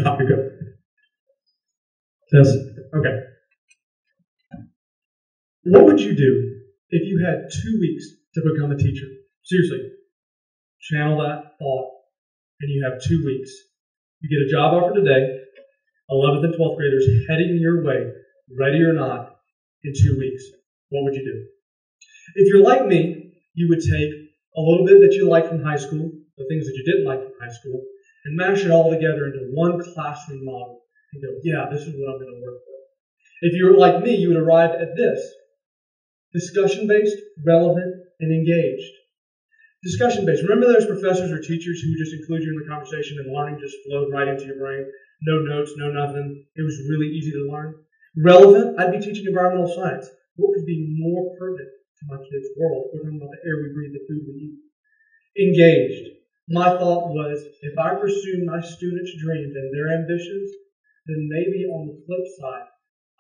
Stop, you're good. Test. Okay. What would you do if you had 2 weeks to become a teacher? Seriously. Channel that thought, and you have 2 weeks. You get a job offer today, 11th and 12th graders heading your way, ready or not, in 2 weeks. What would you do? If you're like me, you would take a little bit that you liked from high school, the things that you didn't like from high school, and mash it all together into one classroom model and go, yeah, this is what I'm going to work with. If you were like me, you would arrive at this: discussion-based, relevant, and engaged. Discussion-based. Remember those professors or teachers who just include you in the conversation and learning just flowed right into your brain? No notes, no nothing. It was really easy to learn. Relevant. I'd be teaching environmental science. What could be more pertinent to my kids' world? We're talking about the air we breathe, the food we eat. Engaged. My thought was, if I pursue my students' dreams and their ambitions, then maybe on the flip side,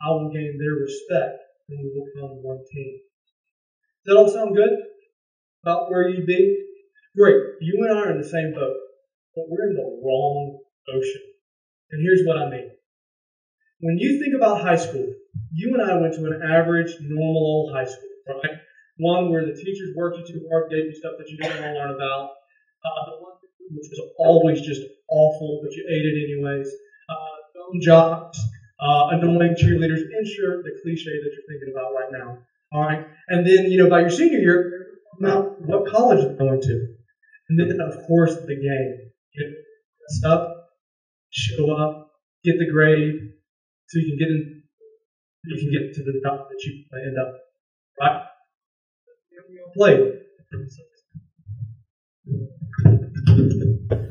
I will gain their respect and we will become one team. Does that all sound good? About where you'd be? Great. You and I are in the same boat, but we're in the wrong ocean. And here's what I mean. When you think about high school, you and I went to an average, normal old high school, right? One where the teachers worked you too hard, gave you stuff that you didn't want to learn about. The one which was always just awful, but you ate it anyways. Dumb jocks, annoying cheerleaders, in short, the cliche that you're thinking about right now. All right? And then, by your senior year, about what college you're going to. And then, of course, the game. Get dressed up, show up, get the grade, so you can get to the job that you end up, right? Play.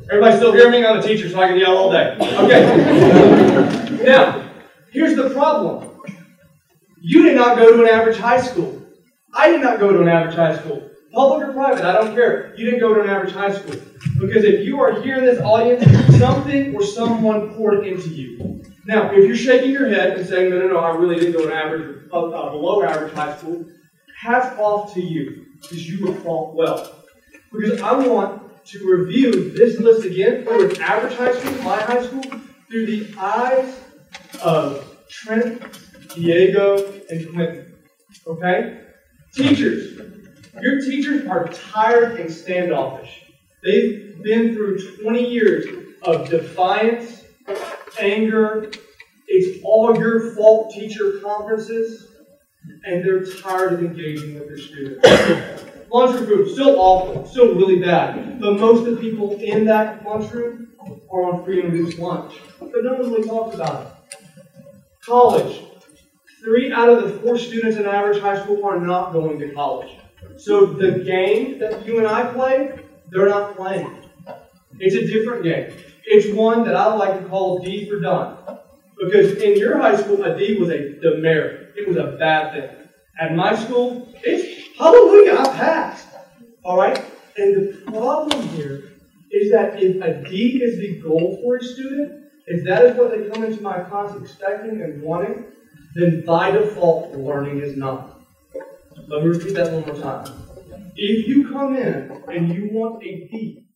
Everybody still hear me? I'm a teacher, so I can yell all day. Okay. Now, here's the problem. You did not go to an average high school. I did not go to an average high school. Public or private, I don't care. You didn't go to an average high school. Because if you are here in this audience, something or someone poured into you. Now, if you're shaking your head and saying, no, I really didn't go to an average or below average high school, hats off to you, because you were taught well. Because I want to review this list again through an average high school, my high school, through the eyes of Trent, Diego, and Quentin. Okay? Teachers. Your teachers are tired and standoffish. They've been through 20 years of defiance, anger. It's all your fault teacher conferences, and they're tired of engaging with their students. Lunchroom food, still awful, still really bad. But most of the people in that lunchroom are on free and reduced lunch. But no one really talks about it. College. 3 out of the 4 students in average high school are not going to college. So the game that you and I play, they're not playing. It's a different game. It's one that I like to call D for done. Because in your high school, a D was a demerit. It was a bad thing. At my school, it's hallelujah, I passed. All right? And the problem here is that if a D is the goal for a student, if that is what they come into my class expecting and wanting, then by default, learning is not. Let me repeat that one more time. If you come in and you want a D,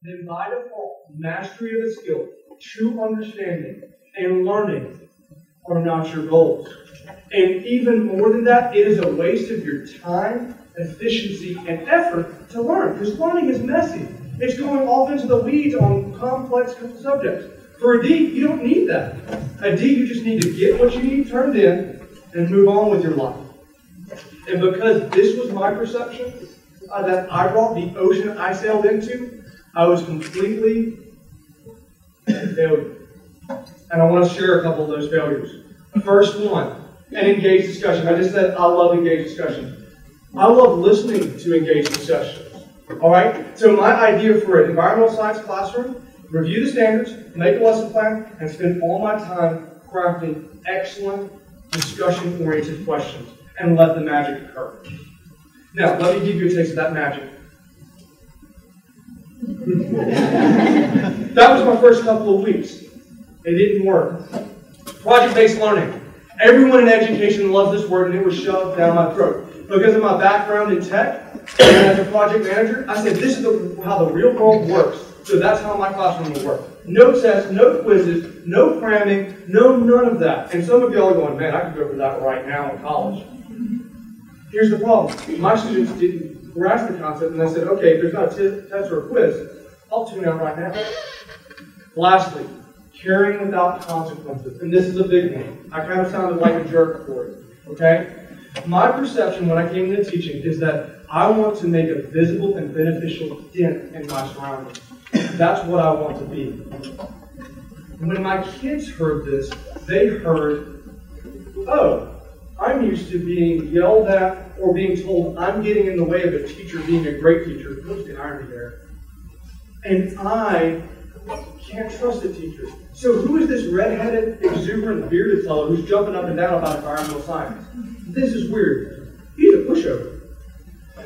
then by default, mastery of the skill, true understanding, and learning are not your goals. And even more than that, it is a waste of your time, efficiency, and effort to learn. Because learning is messy. It's going off into the weeds on complex subjects. For a D, you don't need that. A D, you just need to get what you need turned in and move on with your life. And because this was my perception, that I brought the ocean I sailed into, I was completely failure. And I want to share a couple of those failures. First one, an engaged discussion. I just said I love engaged discussion. I love listening to engaged discussions. All right? So my idea for an environmental science classroom, review the standards, make a lesson plan, and spend all my time crafting excellent discussion-oriented questions and let the magic occur. Now, let me give you a taste of that magic. That was my first couple of weeks. It didn't work. Project-based learning. Everyone in education loves this word, and it was shoved down my throat. Because of my background in tech, and as a project manager, I said, this is how the real world works. So that's how my classroom will work. No tests, no quizzes, no cramming, no none of that. And some of y'all are going, man, I could go for that right now in college. Here's the problem. My students didn't grasp the concept, and they said, okay, if there's not a test or a quiz, I'll tune out right now. Lastly, caring without consequences. And this is a big one. I kind of sounded like a jerk for it. Okay? My perception when I came into teaching is that I want to make a visible and beneficial dent in my surroundings. That's what I want to be. When my kids heard this, they heard, oh, I'm used to being yelled at or being told I'm getting in the way of a teacher being a great teacher. What's the irony there? And I can't trust a teacher. So who is this redheaded, exuberant, bearded fellow who's jumping up and down about environmental science? This is weird. He's a pushover.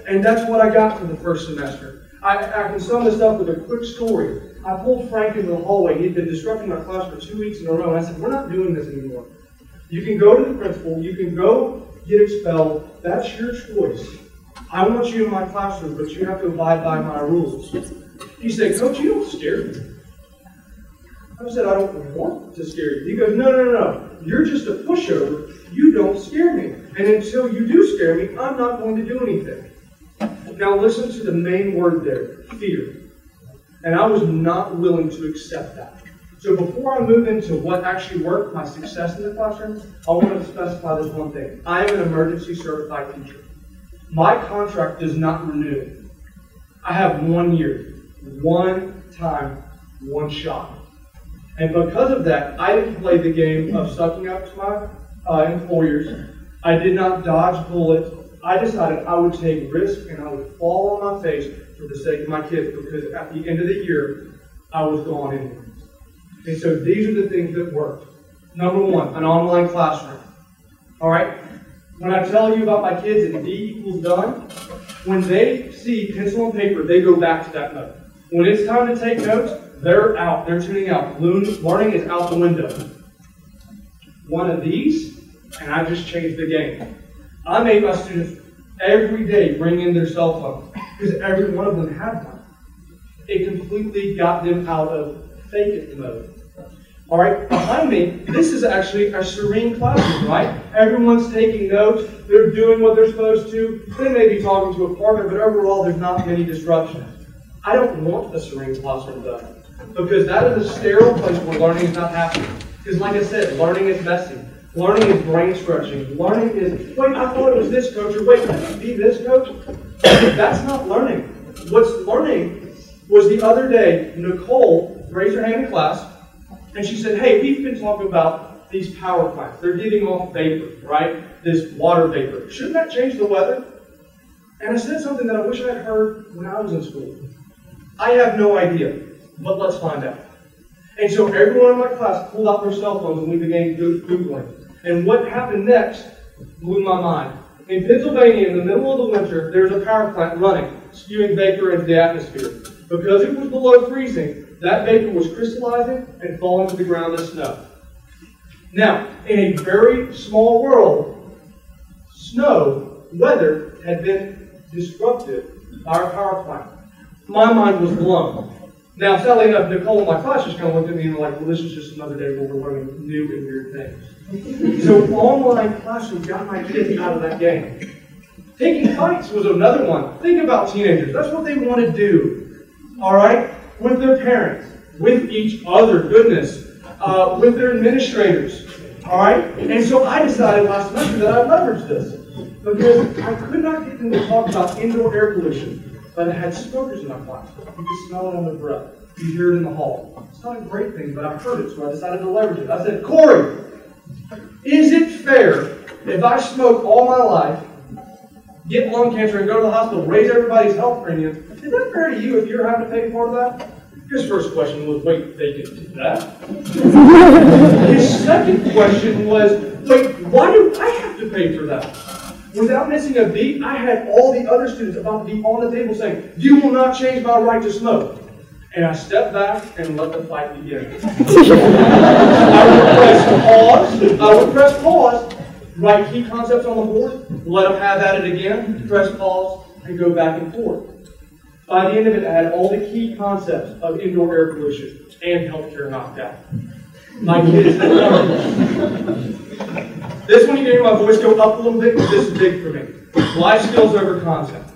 And that's what I got for the first semester. I can sum this up with a quick story. I pulled Frank into the hallway. He'd been disrupting my class for 2 weeks in a row. And I said, we're not doing this anymore. You can go to the principal. You can go get expelled. That's your choice. I want you in my classroom, but you have to abide by my rules. He said, Coach, you don't scare me. I said, I don't want to scare you. He goes, no. You're just a pushover. You don't scare me. And until you do scare me, I'm not going to do anything. Now listen to the main word there, fear. And I was not willing to accept that. So before I move into what actually worked, my success in the classroom, I want to specify this one thing. I am an emergency certified teacher. My contract does not renew. I have 1 year, one time, one shot. And because of that, I didn't play the game of sucking up to my employers. I did not dodge bullets. I decided I would take risks and I would fall on my face for the sake of my kids, because at the end of the year, I was gone anyway. And so these are the things that worked. Number one, an online classroom. All right? When I tell you about my kids and D equals done, when they see pencil and paper, they go back to that note. When it's time to take notes, they're out. They're tuning out. Learning is out the window. One of these, and I just changed the game. I made my students every day bring in their cell phone, because every one of them had one. It completely got them out of fake it mode. All right, behind me, this is actually a serene classroom, right? Everyone's taking notes. They're doing what they're supposed to. They may be talking to a partner, but overall, there's not many disruptions. I don't want a serene classroom, though, because that is a sterile place where learning is not happening. Because like I said, learning is messy. Learning is brain stretching. Learning is, wait, I thought it was this coach, or wait, could it be this coach? That's not learning. What's learning was the other day, Nicole raised her hand in class, and she said, hey, we've been talking about these power plants. They're giving off vapor, right? This water vapor. Shouldn't that change the weather? And I said something that I wish I had heard when I was in school. I have no idea, but let's find out. And so everyone in my class pulled out their cell phones and we began Googling. And what happened next blew my mind. In Pennsylvania, in the middle of the winter, there's a power plant running, spewing vapor into the atmosphere. Because it was below freezing, that vapor was crystallizing and falling to the ground as snow. Now, in a very small world, weather had been disrupted by our power plant. My mind was blown. Now, sadly enough, Nicole in my class just kind of looked at me and were like, well, this is just another day where we're learning new and weird things. So online classroom got my kids out of that game. Taking fights was another one. Think about teenagers. That's what they want to do. All right? With their parents, with each other, goodness, with their administrators. All right? And so I decided last semester that I'd leverage this, because I could not get them to talk about indoor air pollution, but I had smokers in my class. You could smell it on their breath. You hear it in the hall. It's not a great thing, but I heard it, so I decided to leverage it. I said, Corey, is it fair if I smoke all my life, get lung cancer, and go to the hospital, raise everybody's health premium? Is that fair to you if you're having to pay for that? His first question was, wait, they can do that? His second question was, wait, why do I have to pay for that? Without missing a beat, I had all the other students about to be on the table saying, you will not change my right to smoke. And I stepped back and let the fight begin. I would press pause, write key concepts on the board, let them have at it again, press pause, and go back and forth. By the end of it, I had all the key concepts of indoor air pollution and healthcare knocked out. My kids had this one, you can hear my voice go up a little bit, because this is big for me. Life skills over concept.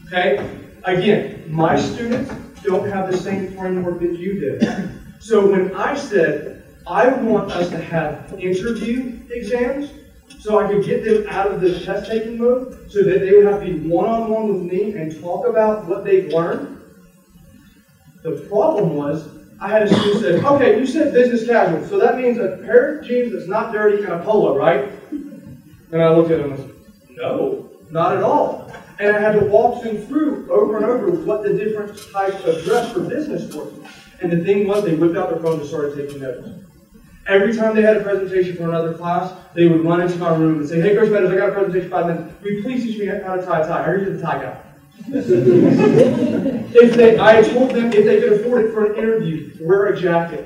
Okay? Again, my students don't have the same framework that you did. So when I said, I want us to have interview exams, so I could get them out of the test-taking mode, so that they would have to be one-on-one with me and talk about what they've learned. The problem was, I had a student say, okay, you said business casual, so that means a pair of jeans that's not dirty and a polo, right? And I looked at him and said, no, not at all. And I had to walk them through over and over what the different types of dress for business were. And the thing was, they whipped out their phones and started taking notes. Every time they had a presentation for another class, they would run into my room and say, hey, Coach Meadows, I got a presentation in 5 minutes. Will you please teach me how to tie a tie? I heard you're the tie guy. I told them if they could afford it for an interview, wear a jacket.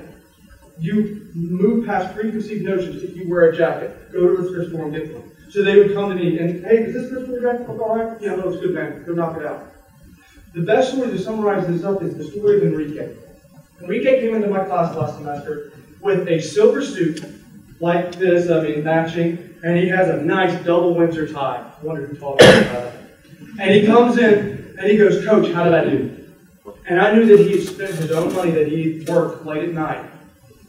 You move past preconceived notions if you wear a jacket. Go to a thrift store and get one. So they would come to me and, hey, is this thrift store jacket look all right? Yeah, no, it's good, man. Go knock it out. The best story to summarize this up is the story of Enrique. Enrique came into my class last semester with a silver suit, like this, matching, and he has a nice double winter tie. I wonder who taught him about that. And he comes in, and he goes, Coach, how did I do? And I knew that he had spent his own money that he worked late at night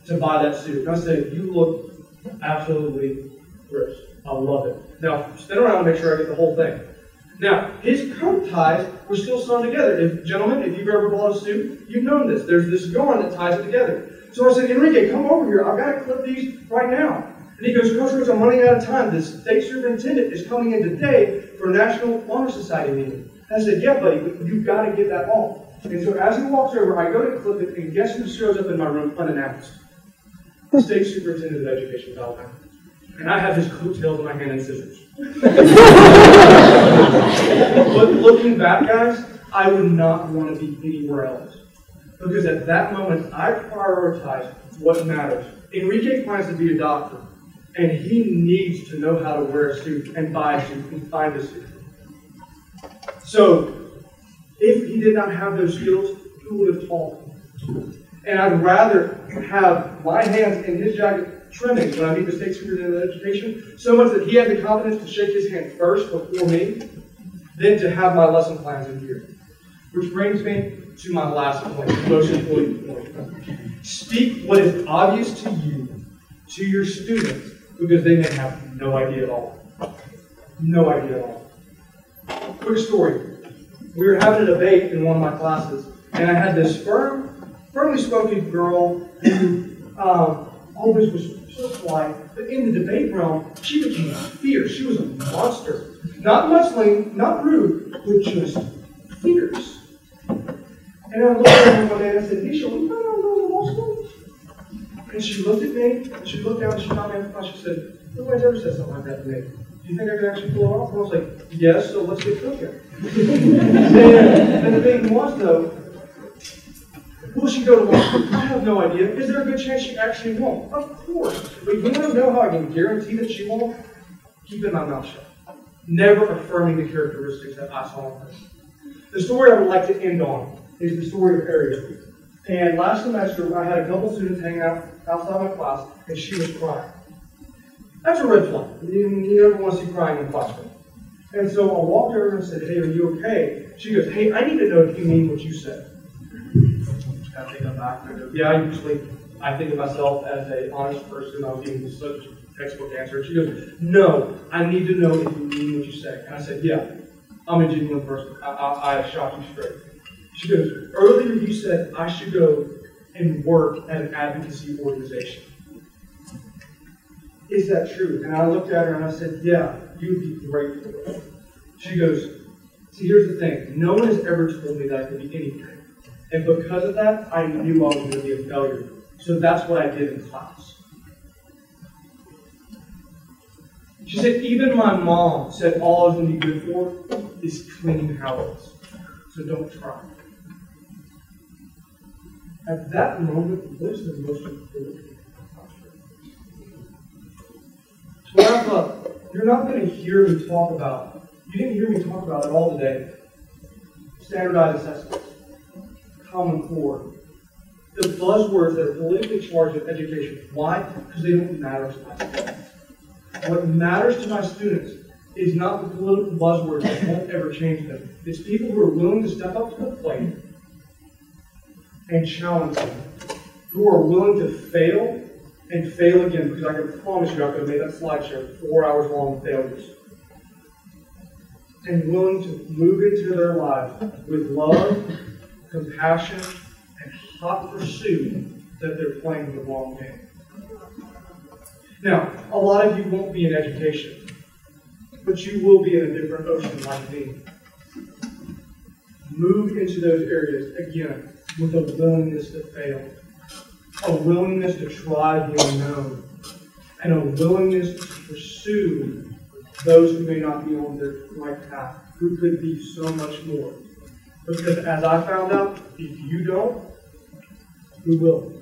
to buy that suit. And I said, you look absolutely crisp. I love it. Now, spin around and make sure I get the whole thing. Now, his coat ties were still sewn together. Gentlemen, if you've ever bought a suit, you've known this. There's this yarn that ties it together. So I said, Enrique, come over here. I've got to clip these right now. And he goes, Coach Rhodes, I'm running out of time. The state superintendent is coming in today for a National Honor Society meeting. And I said, yeah, buddy, but you've got to get that off. And so as he walks over, I go to clip it, and guess who shows up in my room unannounced? The state superintendent of education of Alabama. And I have his coattails in my hand and scissors. But looking back, guys, I would not want to be anywhere else. Because at that moment, I prioritize what matters. Enrique plans to be a doctor, and he needs to know how to wear a suit and buy a suit and find a suit. So, if he did not have those skills, who would have taught him? And I'd rather have my hands in his jacket trimming when I meet the state superintendent of education, so much that he had the confidence to shake his hand first before me, than to have my lesson plans in here. Which brings me to my last point, the most important point. Speak what is obvious to you, to your students, because they may have no idea at all. No idea at all. Quick story. We were having a debate in one of my classes, and I had this firmly spoken girl who always was so quiet, but in the debate realm, she became fierce. She was a monster. Not muchling, not rude, but just fierce. And I looked at her one day and I said, Nisha, we plan on going to law school? And she looked at me, and she looked down, and she got me on the class. She said, nobody's ever said something like that to me. Do you think I can actually pull it off? And I was like, yes, so let's get cooking. And the thing was, though, will she go to law school? I have no idea. Is there a good chance she actually won't? Of course. But you want to know how I can guarantee that she won't? Keeping my mouth shut. Never affirming the characteristics that I saw in her. The story I would like to end on is the story of Ariel. And last semester, I had a couple students hanging out outside my class, and she was crying. That's a red flag. You never want to see crying in the classroom. And so I walked over and said, hey, are you okay? She goes, hey, I need to know if you mean what you said. I think I'm back. Yeah, I think of myself as an honest person. I'll give you such a textbook answer. She goes, no, I need to know if you mean what you say. And I said, yeah, I'm a genuine person. I shot you straight. She goes, earlier you said I should go and work at an advocacy organization. Is that true? And I looked at her and I said, yeah, you'd be great for it. She goes, see, here's the thing. No one has ever told me that I could be anything. And because of that, I knew I was going to be a failure. So that's what I did in class. She said, even my mom said all I was going to be good for is cleaning houses. So don't try. At that moment, what is the most important thing? So I thought, you're not going to hear me talk about, you didn't hear me talk about it all today. standardized assessments, Common Core, the buzzwords that are politically charged in education. Why? Because they don't matter to my students. What matters to my students is not the political buzzwords that won't ever change them. It's people who are willing to step up to the plate and challenge them, who are willing to fail and fail again, because I can promise you I could have made that slideshow 4 hours long with failures. And willing to move into their lives with love, compassion, and hot pursuit that they're playing the wrong game. Now, a lot of you won't be in education, but you will be in a different ocean like me. Move into those areas, again, with a willingness to fail, a willingness to try the unknown, and a willingness to pursue those who may not be on their right path, who could be so much more. Because as I found out, if you don't, who will?